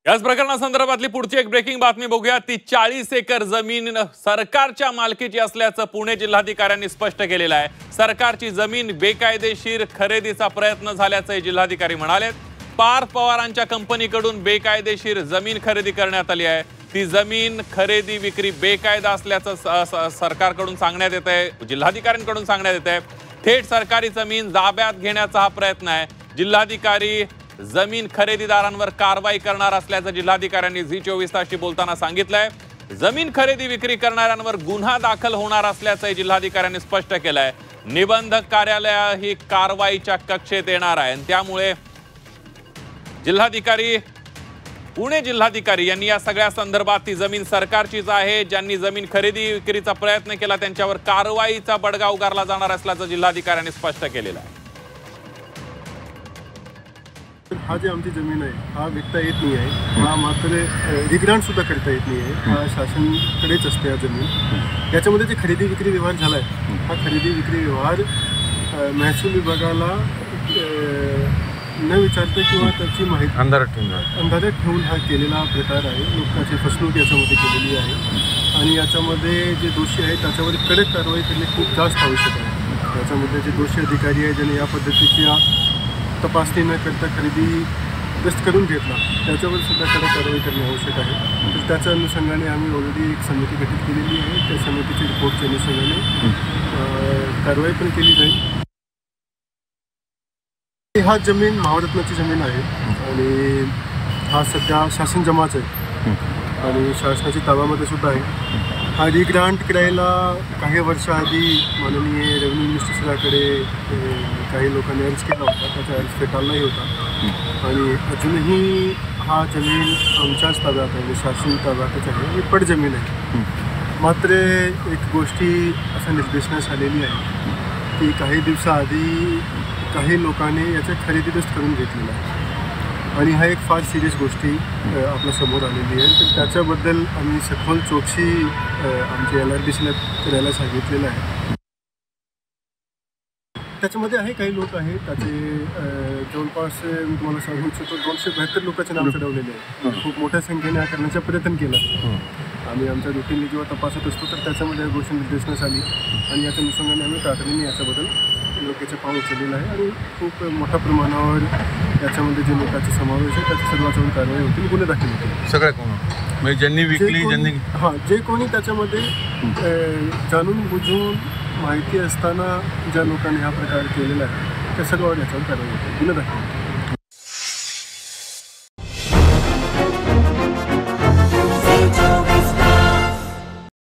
याच प्रकरणासंदर्भातली पुढची एक ब्रेकिंग बातमी बघूया। ती 40 एकर जमीन सरकारच्या मालकीची असल्याचं पुणे जिल्हाधिकाऱ्यांनी स्पष्ट केलेलं आहे। सरकारची जमीन बेकायदेशीर खरेदीचा प्रयत्न झाल्याचं जिल्हाधिकारी म्हणाले। पार्थ पवारांच्या कंपनीकडून बेकायदेशीर जमीन खरेदी करण्यात आली आहे। ती जमीन खरेदी विक्री बेकायदा असल्याचं सरकारकडून सांगण्यात येत आहे, जिल्हाधिकाऱ्यांकडून सांगण्यात येत आहे। थेट सरकारी जमीन ताब्यात घेण्याचा हा प्रयत्न आहे। जिल्हाधिकारी जमीन खरेदीदारांवर कारवाई करणार असल्याचं जिल्हाधिकाऱ्यांनी झी24 तासशी बोलताना सांगितलंय। जमीन खरेदी विक्री करणाऱ्यांवर गुन्हा दाखल होणार असल्याचं जिल्हाधिकाऱ्यांनी स्पष्ट केलंय। निबंधक कार्यालय ही कारवाईच्या कक्षेत येणार आहे। त्यामुळे पुणे जिल्हाधिकारी यांनी या सगळ्या संदर्भात ती जमीन सरकारचीच आहे, ज्यांनी जमीन खरेदी विक्रीचा प्रयत्न केला त्यांच्यावर कारवाईचा बडगा उगारला जाणार असल्याचं जिल्हाधिकाऱ्यांनी स्पष्ट केलेलं आहे। हा जी आमची जमीन आहे हा विकता येत नाही आहे, हा मात्र रिग्रांट सुद्धा करता येत नाही आहे, हा शासनाकडेच असते हा जमीन। याच्यामध्ये जे खरेदी विक्री व्यवहार झाला आहे हा खरेदी विक्री व्यवहार महसूल विभागाला न विचारता किंवा त्याची माहिती अंधारात ठेवून हा केलेला प्रकार आहे। लोकांची फसवणूक याच्यामध्ये केलेली आहे आणि याच्यामध्ये जे दोषी आहेत त्याच्यावर कडक कारवाई करणे खूप जास्त आवश्यक आहे। याच्यामध्ये जे दोषी अधिकारी आहे ज्यांनी या पद्धतीच्या तपासणी न करता खरेदी जस्ट करून घेतला त्याच्यावर सुद्धा कडक कारवाई करणे आवश्यक आहे। तर त्याच्या अनुषंगाने आम्ही ऑलरेडी एक समिती गठीत केलेली आहे। त्या समितीच्या रिपोर्टच्या अनुषंगाने कारवाई पण केली जाईल। हा जमीन महारत्नाची जमीन आहे आणि हा सध्या शासन जमाच आहे आणि शासनाची ताब्यामध्ये सुद्धा आहे। हा रिग्रांट करायला काही वर्षाआधी माननीय रेव्हेन्यू मिनिस्टरकडे काही लोकांनी अर्ज केला होता, त्याचा अर्ज फेटाळलाही होता आणि अजूनही हा जमीन आमच्याच ताब्यात आहे, शासन ताब्यातच आहे, ही पड जमीन आहे। मात्र एक गोष्टी असं निर्देशनास आलेली आहे की काही दिवसाआधी काही लोकांनी याचं खरेदीच करून घेतलेलं आहे आणि हा एक फार सिरियस गोष्टी आपल्या समोर आलेली आहे। तर त्याच्याबद्दल आम्ही सखोल चौकशी आमच्या LRDCला करायला सांगितलेलं आहे। त्याच्यामध्ये आहे काही लोक आहेत त्याचे जवळपास मी तुम्हाला सांगू इच्छितो 272 लोकांचे नाव चढवलेले आहे। खूप मोठ्या संख्येने हा करण्याचा प्रयत्न केला आणि आमच्या रुटीनने जेव्हा तपासत असतो तर त्याच्यामध्ये गोष्टी निर्देशनास आली आणि याच्या अनुषंगाने आम्ही तातडीने याच्याबद्दल लोकांचे पाऊल उचललेलं आहे आणि खूप मोठ्या प्रमाणावर याच्यामध्ये जे लोकांचा समावेश आहे त्याच्या सर्वांच्यावर कारवाई होतील, गुन्हे दाखल होतील। सगळ्या कोण म्हणजे ज्यांनी विकली ज्यांनी जे कोणी त्याच्यामध्ये जाणून बुजून माहिती असताना ज्या लोकांनी हा प्रकार केलेला आहे त्या सर्वांवर याच्यावर कारवाई होतील, गुन्हे दाखल होतील।